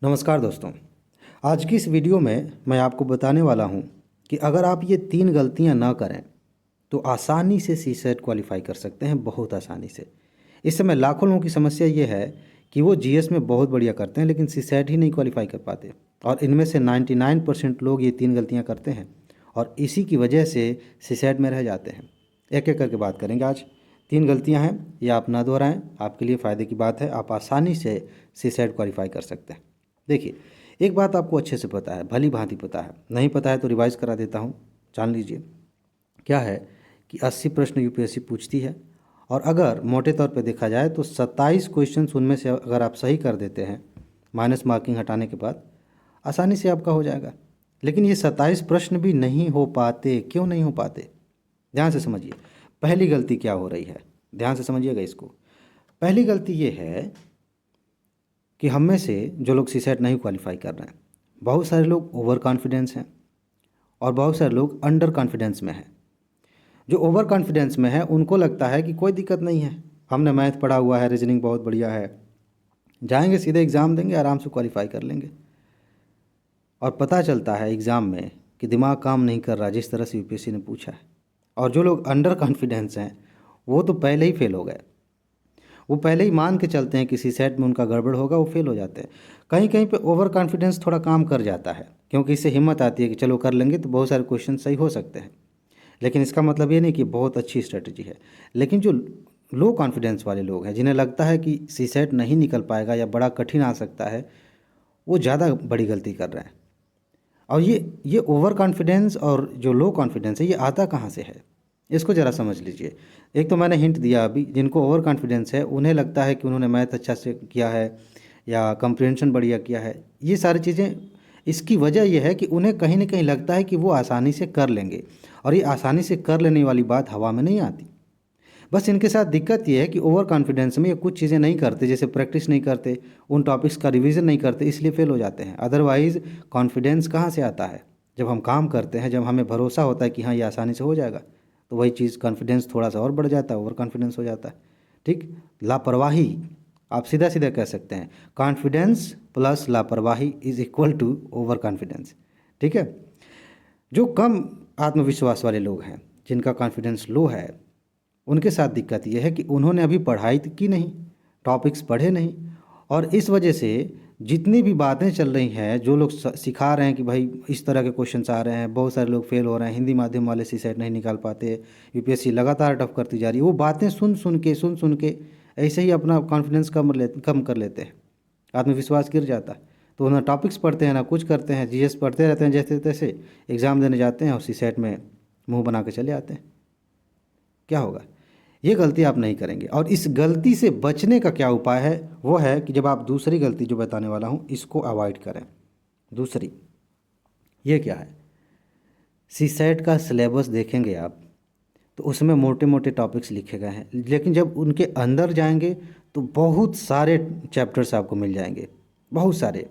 नमस्कार दोस्तों। आज की इस वीडियो में मैं आपको बताने वाला हूं कि अगर आप ये 3 गलतियां ना करें तो आसानी से सीसेट क्वालिफाई कर सकते हैं, बहुत आसानी से। इस समय लाखों लोगों की समस्या ये है कि वो जीएस में बहुत बढ़िया करते हैं लेकिन सीसेट ही नहीं क्वालिफाई कर पाते, और इनमें से 99% लोग ये 3 गलतियां करते हैं और इसी की वजह से सीसेट में रह जाते हैं। एक एक करके बात करेंगे आज। 3 गलतियां हैं, ये आप ना दोहराएं, आपके लिए फ़ायदे की बात है। आप आसानी से सीसेट क्वालिफाई कर सकते हैं। देखिए, एक बात आपको अच्छे से पता है, भली भांति पता है, नहीं पता है तो रिवाइज करा देता हूँ, जान लीजिए। क्या है कि 80 प्रश्न यूपीएससी पूछती है और अगर मोटे तौर पे देखा जाए तो 27 क्वेश्चंस उनमें से अगर आप सही कर देते हैं माइनस मार्किंग हटाने के बाद, आसानी से आपका हो जाएगा। लेकिन ये 27 प्रश्न भी नहीं हो पाते। क्यों नहीं हो पाते? ध्यान से समझिए। पहली गलती क्या हो रही है, ध्यान से समझिएगा इसको। पहली गलती ये है कि हम में से जो लोग सीसेट नहीं क्वालिफाई कर रहे हैं, बहुत सारे लोग ओवर कॉन्फिडेंस हैं और बहुत सारे लोग अंडर कॉन्फिडेंस में हैं। जो ओवर कॉन्फिडेंस में है उनको लगता है कि कोई दिक्कत नहीं है, हमने मैथ पढ़ा हुआ है, रीजनिंग बहुत बढ़िया है, जाएंगे सीधे एग्ज़ाम देंगे, आराम से क्वालिफाई कर लेंगे। और पता चलता है एग्ज़ाम में कि दिमाग काम नहीं कर रहा जिस तरह से यूपीएससी ने पूछा है। और जो लोग अंडर कॉन्फिडेंस हैं वो तो पहले ही फेल हो गए। वो पहले ही मान के चलते हैं किसी सेट में उनका गड़बड़ होगा, वो फेल हो जाते हैं। कहीं कहीं पे ओवर कॉन्फिडेंस थोड़ा काम कर जाता है, क्योंकि इससे हिम्मत आती है कि चलो कर लेंगे तो बहुत सारे क्वेश्चन सही हो सकते हैं। लेकिन इसका मतलब ये नहीं कि बहुत अच्छी स्ट्रेटजी है। लेकिन जो लो कॉन्फिडेंस वाले लोग हैं, जिन्हें लगता है कि सी सेट नहीं निकल पाएगा या बड़ा कठिन आ सकता है, वो ज़्यादा बड़ी गलती कर रहे हैं। और ये ओवर कॉन्फिडेंस और जो लो कॉन्फिडेंस है, ये आता कहाँ से है, इसको ज़रा समझ लीजिए। एक तो मैंने हिंट दिया अभी, जिनको ओवर कॉन्फिडेंस है उन्हें लगता है कि उन्होंने मैथ अच्छा से किया है या कंप्रिहेंशन बढ़िया किया है। ये सारी चीज़ें, इसकी वजह यह है कि उन्हें कहीं ना कहीं लगता है कि वो आसानी से कर लेंगे, और ये आसानी से कर लेने वाली बात हवा में नहीं आती। बस इनके साथ दिक्कत ये है कि ओवर कॉन्फिडेंस में ये कुछ चीज़ें नहीं करते, जैसे प्रैक्टिस नहीं करते, उन टॉपिक्स का रिवीजन नहीं करते, इसलिए फेल हो जाते हैं। अदरवाइज़ कॉन्फिडेंस कहाँ से आता है? जब हम काम करते हैं, जब हमें भरोसा होता है कि हाँ ये आसानी से हो जाएगा, तो वही चीज़ कॉन्फिडेंस थोड़ा सा और बढ़ जाता है, ओवर कॉन्फिडेंस हो जाता है। ठीक, लापरवाही, आप सीधा सीधा कह सकते हैं, कॉन्फिडेंस प्लस लापरवाही is equal to over confidence. ठीक है। जो कम आत्मविश्वास वाले लोग हैं, जिनका कॉन्फिडेंस लो है, उनके साथ दिक्कत यह है कि उन्होंने अभी पढ़ाई की नहीं, टॉपिक्स पढ़े नहीं, और इस वजह से जितनी भी बातें चल रही हैं, जो लोग सिखा रहे हैं कि भाई इस तरह के क्वेश्चंस आ रहे हैं, बहुत सारे लोग फेल हो रहे हैं, हिंदी माध्यम वाले सी सेट नहीं निकाल पाते, यूपीएससी लगातार टफ करती जा रही है, वो बातें सुन सुन के ऐसे ही अपना कॉन्फिडेंस कम कर लेते हैं, आत्मविश्वास गिर जाता है। तो उन्हें टॉपिक्स पढ़ते हैं ना कुछ करते हैं, जीएस पढ़ते रहते हैं जैसे तैसे, एग्ज़ाम देने जाते हैं और सी सेट में मुँह बना के चले आते हैं। क्या होगा? ये गलती आप नहीं करेंगे। और इस गलती से बचने का क्या उपाय है? वो है कि जब आप दूसरी गलती जो बताने वाला हूँ इसको अवॉइड करें। दूसरी ये क्या है? सी सेट का सिलेबस देखेंगे आप तो उसमें मोटे मोटे टॉपिक्स लिखे गए हैं, लेकिन जब उनके अंदर जाएंगे तो बहुत सारे चैप्टर्स आपको मिल जाएंगे, बहुत सारे।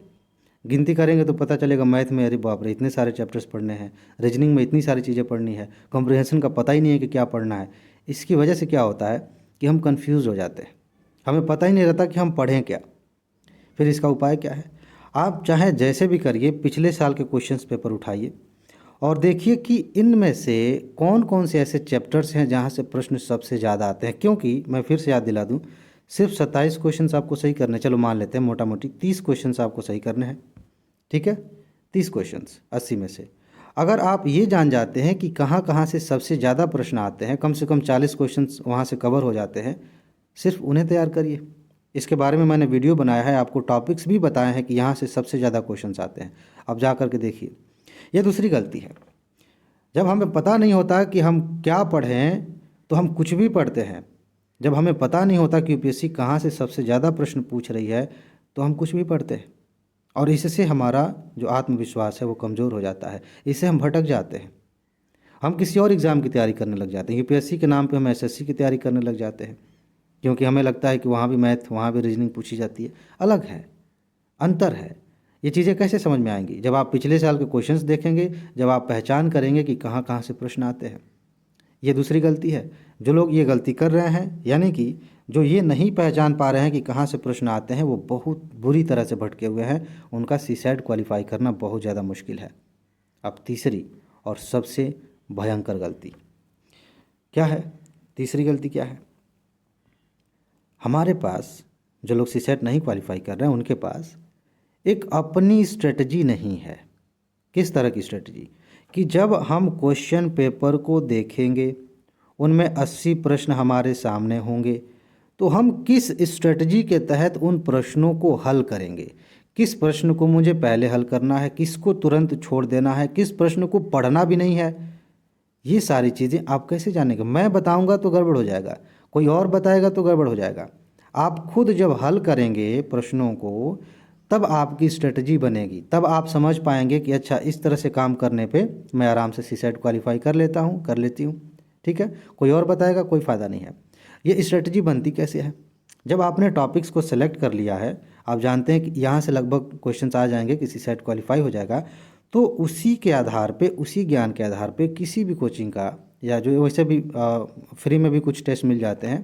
गिनती करेंगे तो पता चलेगा मैथ में अरे बाप रे इतने सारे चैप्टर्स पढ़ने हैं, रीजनिंग में इतनी सारी चीज़ें पढ़नी है, कॉम्प्रिहेंशन का पता ही नहीं है कि क्या पढ़ना है। इसकी वजह से क्या होता है कि हम कंफ्यूज हो जाते हैं, हमें पता ही नहीं रहता कि हम पढ़ें क्या। फिर इसका उपाय क्या है? आप चाहे जैसे भी करिए, पिछले साल के क्वेश्चंस पेपर उठाइए और देखिए कि इनमें से कौन कौन से ऐसे चैप्टर्स हैं जहाँ से प्रश्न सबसे ज़्यादा आते हैं। क्योंकि मैं फिर से याद दिला दूँ, सिर्फ 27 क्वेश्चंस आपको सही करने हैं। चलो मान लेते हैं मोटा मोटी 30 क्वेश्चंस आपको सही करने हैं। ठीक है, 30 क्वेश्चंस 80 में से। अगर आप ये जान जाते हैं कि कहाँ कहाँ से सबसे ज़्यादा प्रश्न आते हैं, कम से कम 40 क्वेश्चंस वहाँ से कवर हो जाते हैं, सिर्फ उन्हें तैयार करिए। इसके बारे में मैंने वीडियो बनाया है, आपको टॉपिक्स भी बताए हैं कि यहाँ से सबसे ज़्यादा क्वेश्चंस आते हैं, आप जा कर के देखिए। ये दूसरी गलती है। जब हमें पता नहीं होता कि हम क्या पढ़ें तो हम कुछ भी पढ़ते हैं। जब हमें पता नहीं होता कि यूपीएससी कहाँ से सबसे ज़्यादा प्रश्न पूछ रही है तो हम कुछ भी पढ़ते हैं, और इससे हमारा जो आत्मविश्वास है वो कमज़ोर हो जाता है, इससे हम भटक जाते हैं, हम किसी और एग्ज़ाम की तैयारी करने लग जाते हैं। यूपीएससी के नाम पे हम एसएससी की तैयारी करने लग जाते हैं, क्योंकि हमें लगता है कि वहाँ भी मैथ, वहाँ भी रीजनिंग पूछी जाती है। अलग है, अंतर है। ये चीज़ें कैसे समझ में आएंगी? जब आप पिछले साल के क्वेश्चंस देखेंगे, जब आप पहचान करेंगे कि कहाँ कहाँ से प्रश्न आते हैं। ये दूसरी गलती है। जो लोग ये गलती कर रहे हैं, यानी कि जो ये नहीं पहचान पा रहे हैं कि कहाँ से प्रश्न आते हैं, वो बहुत बुरी तरह से भटके हुए हैं। उनका सीसैट क्वालिफाई करना बहुत ज़्यादा मुश्किल है। अब तीसरी और सबसे भयंकर गलती क्या है? तीसरी गलती क्या है? हमारे पास जो लोग सीसैट नहीं क्वालिफाई कर रहे हैं, उनके पास एक अपनी स्ट्रेटजी नहीं है। किस तरह की स्ट्रेटजी? कि जब हम क्वेश्चन पेपर को देखेंगे, उनमें 80 प्रश्न हमारे सामने होंगे, तो हम किस स्ट्रेटजी के तहत उन प्रश्नों को हल करेंगे, किस प्रश्न को मुझे पहले हल करना है, किसको तुरंत छोड़ देना है, किस प्रश्न को पढ़ना भी नहीं है, ये सारी चीज़ें आप कैसे जानेंगे? मैं बताऊंगा तो गड़बड़ हो जाएगा, कोई और बताएगा तो गड़बड़ हो जाएगा। आप खुद जब हल करेंगे प्रश्नों को, तब आपकी स्ट्रेटजी बनेगी, तब आप समझ पाएंगे कि अच्छा इस तरह से काम करने पे मैं आराम से सीसैट क्वालिफाई कर लेता हूँ, कर लेती हूँ। ठीक है, कोई और बताएगा कोई फ़ायदा नहीं है। ये स्ट्रेटजी बनती कैसे है? जब आपने टॉपिक्स को सेलेक्ट कर लिया है, आप जानते हैं कि यहाँ से लगभग क्वेश्चंस आ जाएंगे कि सीसैट क्वालिफाई हो जाएगा, तो उसी के आधार पे, उसी ज्ञान के आधार पे किसी भी कोचिंग का, या जो वैसे भी फ्री में भी कुछ टेस्ट मिल जाते हैं,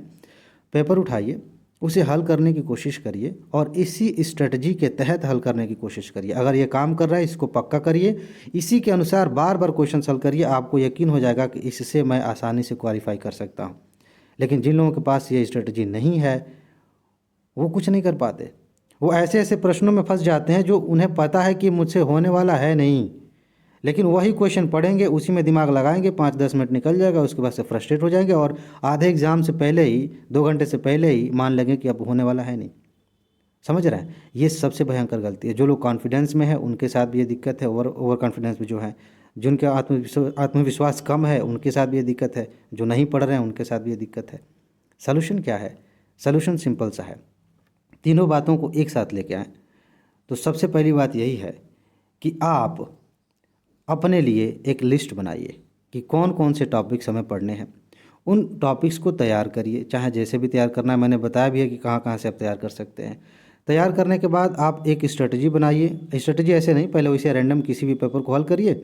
पेपर उठाइए, उसे हल करने की कोशिश करिए और इसी स्ट्रेटजी के तहत हल करने की कोशिश करिए। अगर ये काम कर रहा है, इसको पक्का करिए, इसी के अनुसार बार बार क्वेश्चन हल करिए, आपको यकीन हो जाएगा कि इससे मैं आसानी से क्वालिफाई कर सकता हूँ। लेकिन जिन लोगों के पास ये स्ट्रेटजी नहीं है, वो कुछ नहीं कर पाते। वो ऐसे ऐसे प्रश्नों में फंस जाते हैं जो उन्हें पता है कि मुझसे होने वाला है नहीं, लेकिन वही क्वेश्चन पढ़ेंगे, उसी में दिमाग लगाएंगे, 5-10 मिनट निकल जाएगा, उसके बाद से फ्रस्ट्रेट हो जाएंगे और आधे एग्ज़ाम से पहले ही, 2 घंटे से पहले ही मान लेंगे कि अब होने वाला है नहीं। समझ रहे हैं? ये सबसे भयंकर गलती है। जो लोग कॉन्फिडेंस में है उनके साथ भी ये दिक्कत है, ओवर कॉन्फिडेंस में जो है, जिनका आत्मविश्वास कम है उनके साथ भी ये दिक्कत है, जो नहीं पढ़ रहे हैं उनके साथ भी ये दिक्कत है। सलूशन क्या है? सलूशन सिंपल सा है, तीनों बातों को एक साथ लेके आएँ। तो सबसे पहली बात यही है कि आप अपने लिए एक लिस्ट बनाइए कि कौन कौन से टॉपिक्स हमें पढ़ने हैं। उन टॉपिक्स को तैयार करिए, चाहे जैसे भी तैयार करना है, मैंने बताया भी है कि कहाँ कहाँ से आप तैयार कर सकते हैं। तैयार करने के बाद आप एक स्ट्रेटजी बनाइए। स्ट्रेटजी ऐसे नहीं, पहले वैसे रैंडम किसी भी पेपर को हल करिए,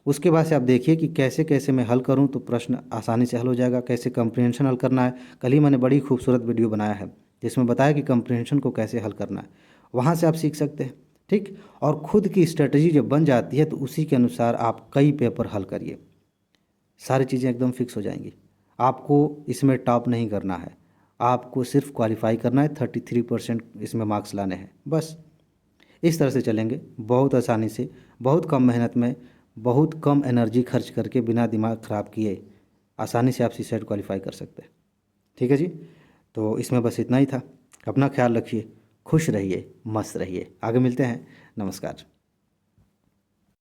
उसके बाद से आप देखिए कि कैसे कैसे मैं हल करूं तो प्रश्न आसानी से हल हो जाएगा। कैसे कंप्रीहेंशन हल करना है, कल ही मैंने बड़ी खूबसूरत वीडियो बनाया है जिसमें बताया कि कंप्रीहेंशन को कैसे हल करना है, वहाँ से आप सीख सकते हैं। ठीक, और ख़ुद की स्ट्रेटजी जब बन जाती है तो उसी के अनुसार आप कई पेपर हल करिए, सारी चीज़ें एकदम फिक्स हो जाएंगी। आपको इसमें टॉप नहीं करना है, आपको सिर्फ क्वालिफाई करना है, 33% इसमें मार्क्स लाने हैं, बस। इस तरह से चलेंगे बहुत आसानी से, बहुत कम मेहनत में, बहुत कम एनर्जी खर्च करके, बिना दिमाग ख़राब किए आसानी से आप सीसैट क्वालिफाई कर सकते हैं। ठीक है जी, तो इसमें बस इतना ही था। अपना ख्याल रखिए, खुश रहिए, मस्त रहिए। आगे मिलते हैं। नमस्कार।